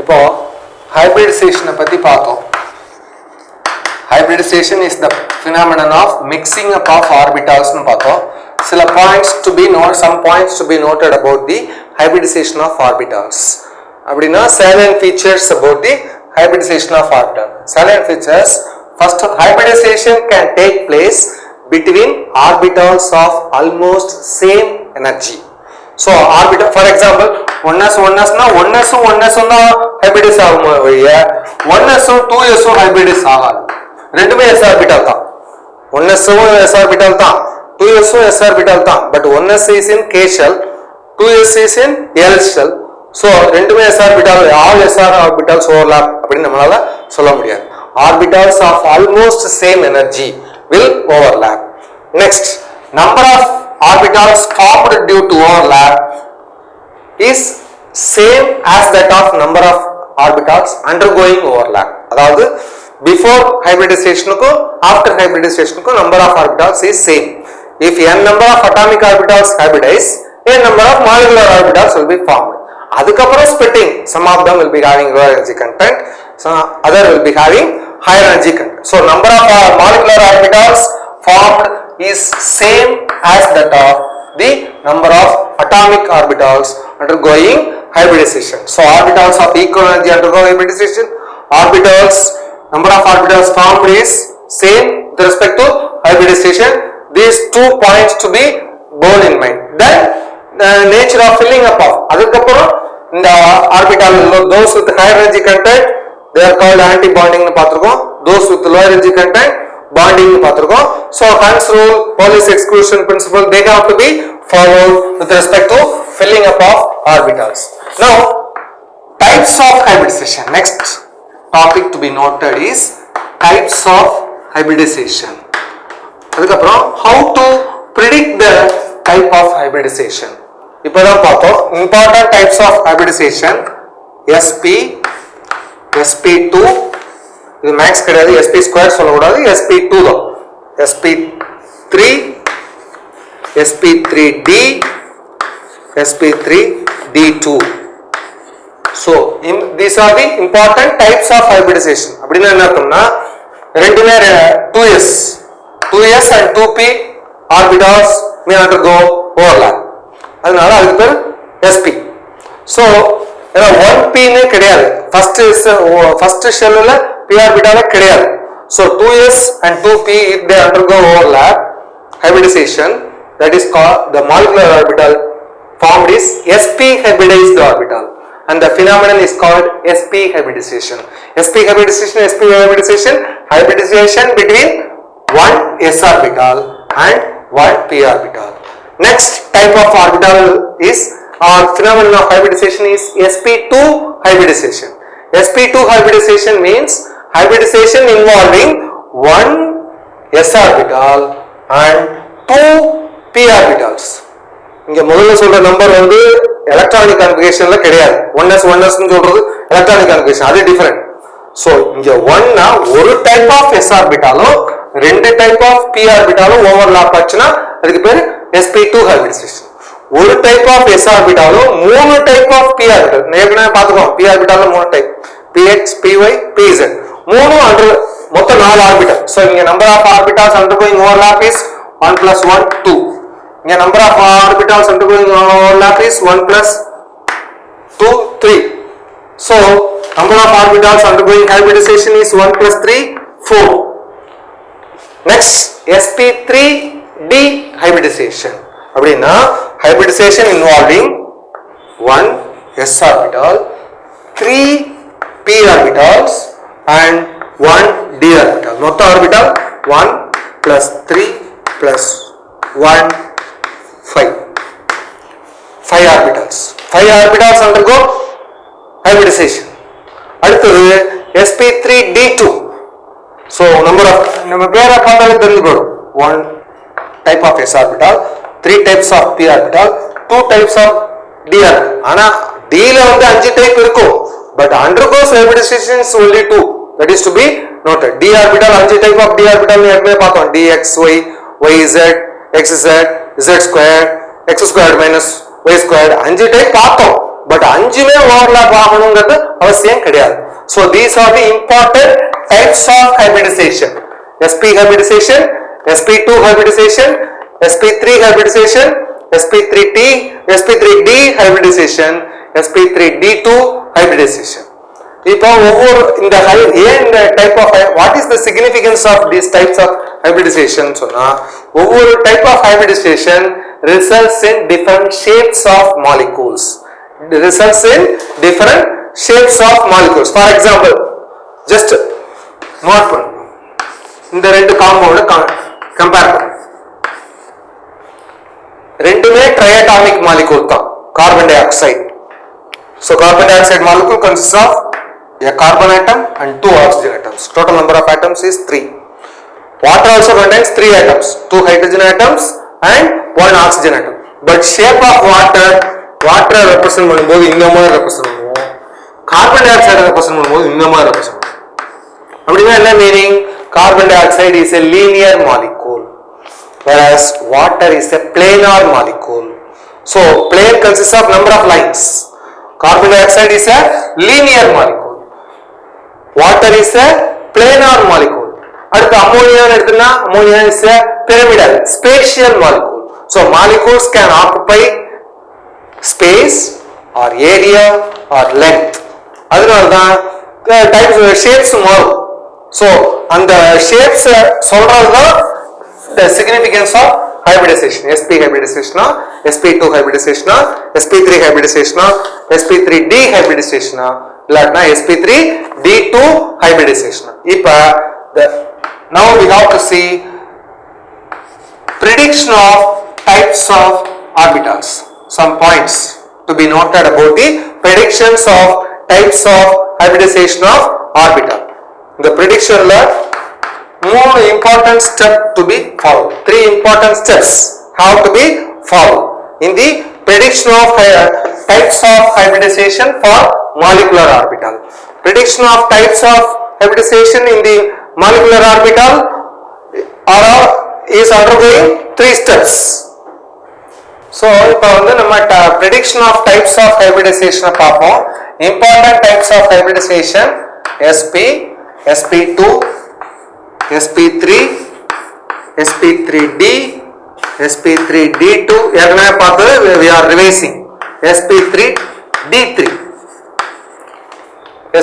இப்போ hybridization பத்தி பார்த்தோம். Hybridization is the phenomenon of mixing up of orbitals னு பார்த்தோம். சில points to be noted, some points to be noted about the hybridization of orbitals. அப்படினா salient features about the hybridization of orbital. Salient features, first, hybridization can take place between orbitals of almost same energy. So orbital, for example, 1s na 1s தான் hybridise ஆகும் வழிய 1s 2s hybridise ஆகாது. ரெண்டுமே s orbital தான். 1s s orbital தான், 2s s orbital தான். But 1s is in k shell, 2s is in l shell. So ரெண்டுமே s orbital, all s orbitals overlap அப்படி நம்மளால சொல்ல முடியாது. Orbitals of almost same energy will overlap. Next, number of orbitals formed due to overlap is same as that of number of orbitals undergoing overlap. அதாவது before hybridization க்கும் after hybridization க்கும் number of orbitals is same. If n number of atomic orbitals hybridize, a number of molecular orbitals will be formed. அதுக்கப்புறம் splitting, some of them will be having lower energy content, some other will be having higher energy content. So number of molecular orbitals formed is same as that of the number of atomic orbitals undergoing hybridization. So orbitals of equal energy undergo hybridization. Orbitals, number of orbitals formed is same with respect to hybridization. These 2 points to be borne in mind. Then the nature of filling up of adukaprom the orbital, those with higher energy content they are called anti-bonding nu paathirkom. Those with lower energy content bonding nu paathirkom. So Hund's rule, Pauli's exclusion principle, they have to be followed with respect to filling up of orbitals. Now types of hybridization. Next topic to be noted is types of hybridization. adukaprom how to predict the type of hybridization ipoda paathom. Important types of hybridization: sp, sp2, இது maths கிடையாது, sp square சொல்லக்கூடாது, sp2 தான், sp3, sp3d, sp3d2. So these are the important types of hybridization. அப்படினா என்ன அர்த்தம்னா ரெண்டுமே 2s and 2p orbitals may undergo overlap. அதனால அதுக்கு பேர் sp. So 1p னே கிடையாது, first shellல p orbital கிடையாது. So 2s and 2p, if they undergo overlap hybridization, that is called the molecular orbital formed is sp hybridized orbital, and the phenomenon is called sp hybridization. Sp hybridization, hybridization between one s orbital and one p orbital. Next type of orbital is, or phenomenon of hybridization is sp2 hybridization. sp2 hybridization means hybridization involving one s orbital and 2 p orbitals. இங்க முதல்ல சொல்ற number வந்து electronic கான்ஃபிகரேஷன்ல கிடையாது. 1s னு சொல்றது electronic configuration, அது different. So இங்க 1 னா ஒரு டைப் ஆஃப் s ஆர்பிட்டாலும் ரெண்டு டைப் ஆஃப் p ஆர்பிட்டாலும் ஓவர்லாப் ஆச்சுனா அதுக்கு பேரு sp2 ஹைபிரிடைசேஷன். ஒரு டைப் ஆஃப் s ஆர்பிட்டாலும் மூணு டைப் ஆஃப் p ஆர்பிட்டால், ஏற்கனவே பாத்துக்கோம், p ஆர்பிட்டால்ல மூணு டைப், px, py, pz, மூணு அண்டர் மொத்தம் 4 ஆர்பிட்டால். சோ இங்க number of orbitals undergoing overlap is 1 + 1 2. இங்க number of orbitals undergoing overlap is 1 + 2 3. So number of orbitals undergoing hybridization is 1 + 3 4. Next sp3d hybridization. அப்படினா hybridization involving 1 s orbital, 3 p orbitals and 1 d orbital. மொத்த orbital 1 + 3 + 1 5 orbitals. 5 orbitals undergo hybridization. அடுத்தது sp3d2. so number of நம்ம பேரை பார்த்தாலே தெரிஞ்சு போடும். 1 type of s orbital, 3 types of p orbital, 2 types of d orbital. ஆனா d ல வந்து 5 டைப் இருக்கும், but undergoes hybridization is only 2. that is to be noted. d orbital 5 type of d orbital னு ஏற்கனவே பார்த்தோம். dxy, yz, xz, z squared, x squared minus y squared, 5 type பார்த்தோம். But அஞ்சுமே overlap ஆகணுங்கிறது அவசியம் கிடையாது. So these are the important types of hybridization: sp hybridization, sp2 hybridization, sp3 hybridization, sp3t, sp3d hybridization, sp3d2 hybridization. இப்போ ஒவ்வொரு இந்த இந்த type of what is the significance of these types of hybridization சொன்னா, ஒவ்வொரு type of hybridization results in different shapes of molecules. Results in different shapes of molecules. For example, just note பண்ணு, இந்த ரெண்டு compound compare பண்ணு. ரெண்டுமே ட்ரைஅட்டாமிக் molecule தான், carbon di oxide. So carbon dioxide molecule consists of a carbon atom and 2 oxygen atoms. Total number of atoms is 3. Water also contains 3 atoms, 2 hydrogen atoms and 1 oxygen atom. But shape of water represent பண்ணும்போது இந்த மாதிரி represent பண்ணுவோம், carbon dioxide represent பண்ணும்போது இந்த மாதிரி represent பண்ணுவோம். அப்படின்னா என்ன meaning? Carbon dioxide is a linear molecule, whereas water is a planar molecule. So plane consists of number of lines. Carbon dioxide is a linear molecule, water is a planar molecule. அடுத்து ammonia எடுத்தனா, ammonia is a pyramidal spatial molecule. So molecules can occupy space or area or length. அதனால தான் types shapes மாறும். So அந்த shapes சொல்றது தான் the significance of hybridization. sp hybridization, sp2 hybridization, sp3 hybridization, sp3d hybridization, இல்லனா sp3d2 hybridization. இப்போ now we have to see prediction of types of orbitals. Some points to be noted about the predictions of types of hybridization of orbital. The prediction la more important step to be followed. 3 important steps have to be followed in the prediction of types of hybridization for molecular orbital. Prediction of types of hybridization in the molecular orbital is undergoing 3 steps. So இப்போ வந்து நம்ம prediction of types of hybridization பார்ப்போம். Important types of hybridization: sp, sp2, sp3, sp3d, sp3d2. ஏற்கனவே பார்த்தது, we are revising. sp3d3.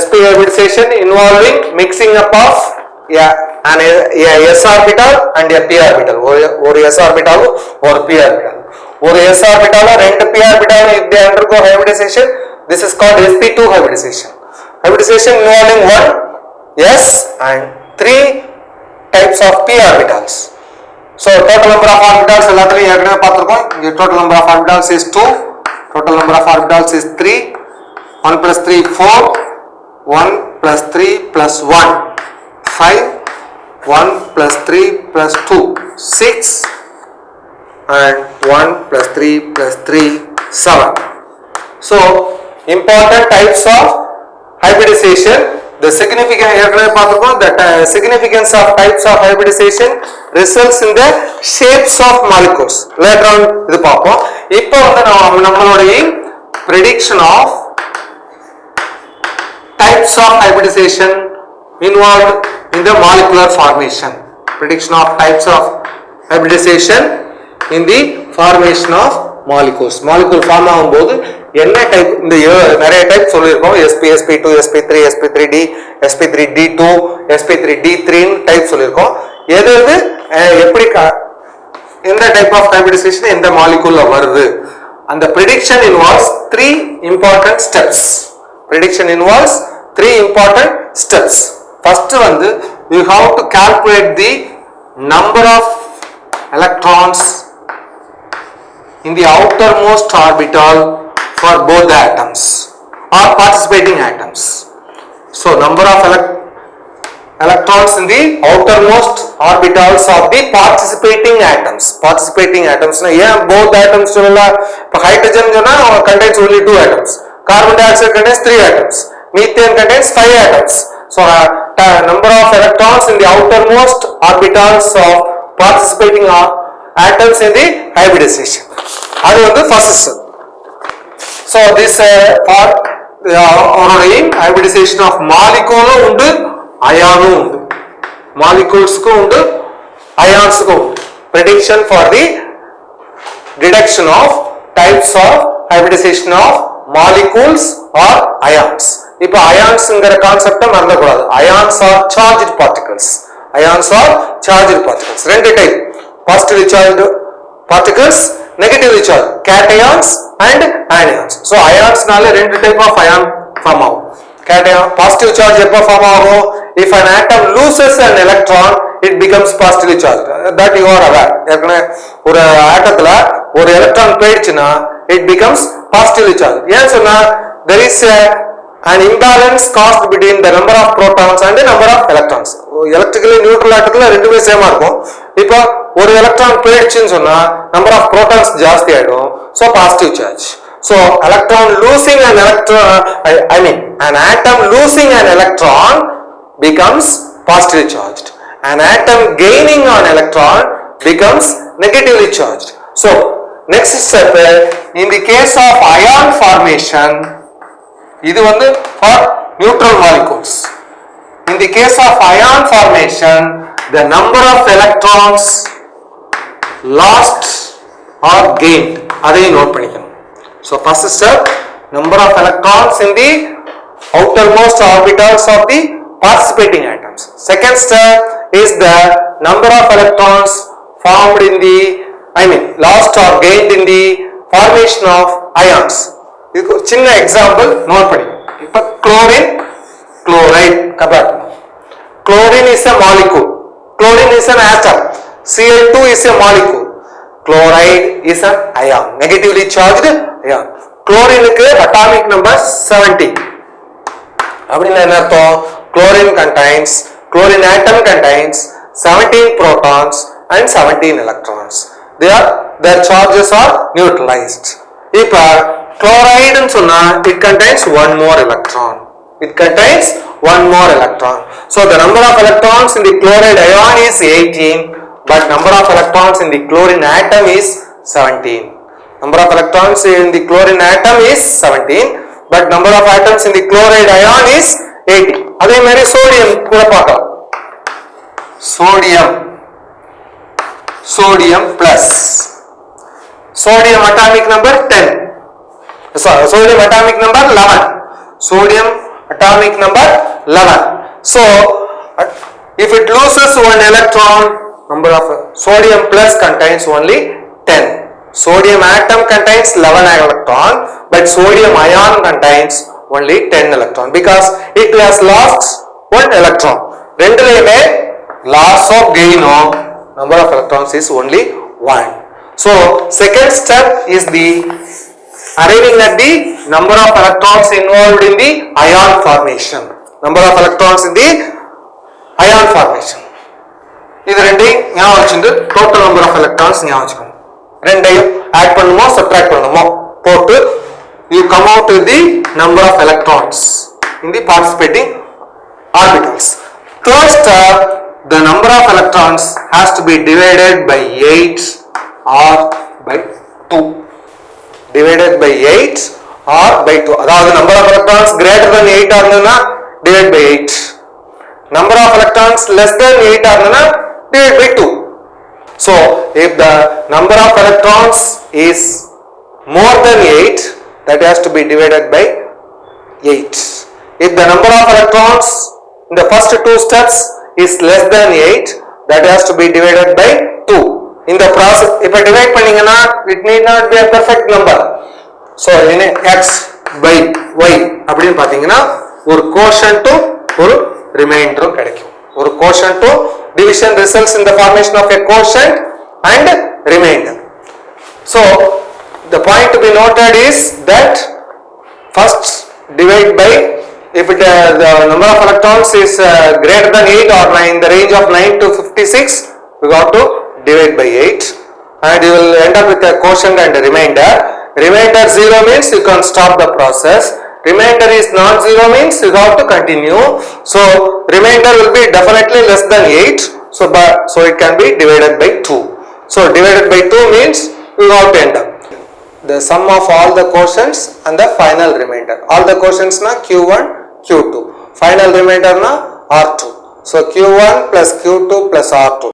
sp hybridization involving mixing up of an s orbital and a p orbital. ஒரு s orbital ஒரு p orbital. ஒரு s orbital ரெண்டு p orbital if they undergo hybridization, this is called sp2 hybridization. Hybridization involving 1 s and 3 types of p orbitals. So total number of orbitals எல்லாத்துலயும் ஏற்கனவே பார்த்திருக்கோம். இங்க total number of orbitals is 2, total number of orbitals is 3. 1 plus 3 4, 1 plus 3 plus 1 5, 1 plus 3 plus 2 6, and 1 plus 3 plus 3 7. So important types of hybridization. The significant significance of types of hybridization results in the shapes of molecules. Later on இது பார்ப்போம். இப்போ வந்து நம்மளுடைய prediction of types of hybridization involved in the molecular formation. Prediction of types of hybridization in the formation of molecules. Molecule form ஆகும்போது என்ன type, இந்த நிறைய type சொல்லியிருக்கோம். sp, sp2, sp3, sp3d, sp3d2, sp3d3 type சொல்லியிருக்கோம். எது எப்படி எந்த type of hybridisation எந்த மாலிகூல்ல வருது. அந்த prediction involves 3 important steps. Prediction involves 3 important steps. First வந்து you have to calculate the number of electrons in the outermost orbital for both the atoms or participating atoms. So number of electrons in the outermost orbitals of the participating atoms. Participating atoms na yeah, both atoms solla hydrogen jona contains only 2 atoms, carbon dioxide contains 3 atoms, methane contains 5 atoms. So number of electrons in the outermost orbitals of participating atoms in the hybridization. That is the first step. So this for hybridization of molecule undu ion undu, molecules ku undu ions ku undu. Prediction for the deduction of types of hybridization of molecules or ions. இப்போ ions ங்கற concept மறந்து கூடாது. ions are charged particles. Ions are charged particles. ரெண்டு type, positively charged particles, negatively charged, cations and anions. So ions நால ரெண்டு type of ion form ஆகும். cation, positive charge எப்ப form ஆகும்? If an atom loses an electron, it becomes positively charged. That you are aware. ஏற்கனவே ஒரு ஆட்டத்துல ஒரு electron போயிடுச்சுன்னா it becomes positively charged. ஏன் சொன்னா there is an imbalance caused between the number of protons and the number of electrons. Electrically neutral ஆட்டத்துல ரெண்டுமே சேமா இருக்கும். இப்போ ஒரு எலக்ட்ரான் போயிடுச்சுன்னு சொன்னா number of protons ஜாஸ்தி ஆயிடும். So positive charge. So electron losing an electron, an atom losing an electron becomes positively charged. An atom gaining an electron becomes negatively charged. So next step, in the case of ion formation, இது வந்து for neutral molecules. In the case of ion formation, the number of electrons lost or gained, அதையும் note பண்ணிக்கணும். So first step, number of electrons in the outermost orbitals of the participating atoms. Second step is the number of electrons formed in the, lost or gained in the formation of ions. இதுக்கு சின்ன example note பண்ணிக்கணும். இப்போ chlorine, chloride compare பண்ணுவோம். Chlorine is a molecule. Chlorine is an atom. Cl2 is a molecule. Chloride is an ion, negatively charged ion. Chlorineக்கு atomic number 17. அப்படின்னா என்ன அர்த்தம்? Chlorine contains, chlorine atom contains 17 protons and 17 electrons. Their charges are neutralized. இப்போ chloride ன்னு சொன்னா it contains one more electron. It contains one more electron. So the number of electrons in the chloride ion is 18, but number of electrons in the chlorine atom is 17. Number of electrons in the chlorine atom is 17, but number of atoms in the chloride ion is 80. அதே மாதிரி sodium கூட பார்க்கலாம். sodium plus sodium atomic number 10. Sodium atomic number 11. Sodium atomic number 11. So if it loses one electron, number of sodium plus contains only 10. Sodium atom contains 11 electron, but sodium ion contains only 10 electron because it has lost one electron. ரெண்டுலயுமே loss of gain of number of electrons is only 1. So second step is the arriving at the number of electrons involved in the ion formation. Number of electrons in the ion formation. இது ரெண்டையும் ஞாபகம் வச்சுட்டு total number of electrons ஞாபகம் வச்சுக்கணும். ரெண்டையும் add பண்ணுமோ subtract பண்ணுமோ போட்டு you come out with the number of electrons in the participating orbitals. Third step, the number of electrons has to be divided by 8 or by 2. Divided by 8 or by 2. அதாவது number of electrons greater than 8 ஆகுதுன்னா divide by 8. Number of electrons less than 8 ஆகுதுன்னா divide by 2. So if the number of electrons is more than 8, that has to be divided by 8. If the number of electrons in the first two steps is less than 8, that has to be divided by 2. In the process, if I divide பண்ணீங்கன்னா it need not be a perfect number. So in x by y அப்படின்னு பாத்தீங்கன்னா ஒரு quotient ஒரு remainder கிடைக்கும். ஒரு quotient division results in the formation of a quotient and remainder. So the point to be noted is that first divide by, if the number of electrons is greater than 8 or in the range of 9 to 56, we got to divide by 8 and you will end up with a quotient and a remainder. Remainder 0 means you can stop the process. Remainder is non-zero means you have to continue. So remainder will be definitely less than 8. So it can be divided by 2. So divided by 2 means you have to end up. the sum of all the quotients and the final remainder. All the quotients na q1 q2, final remainder na r2. So q1 plus q2 plus r2.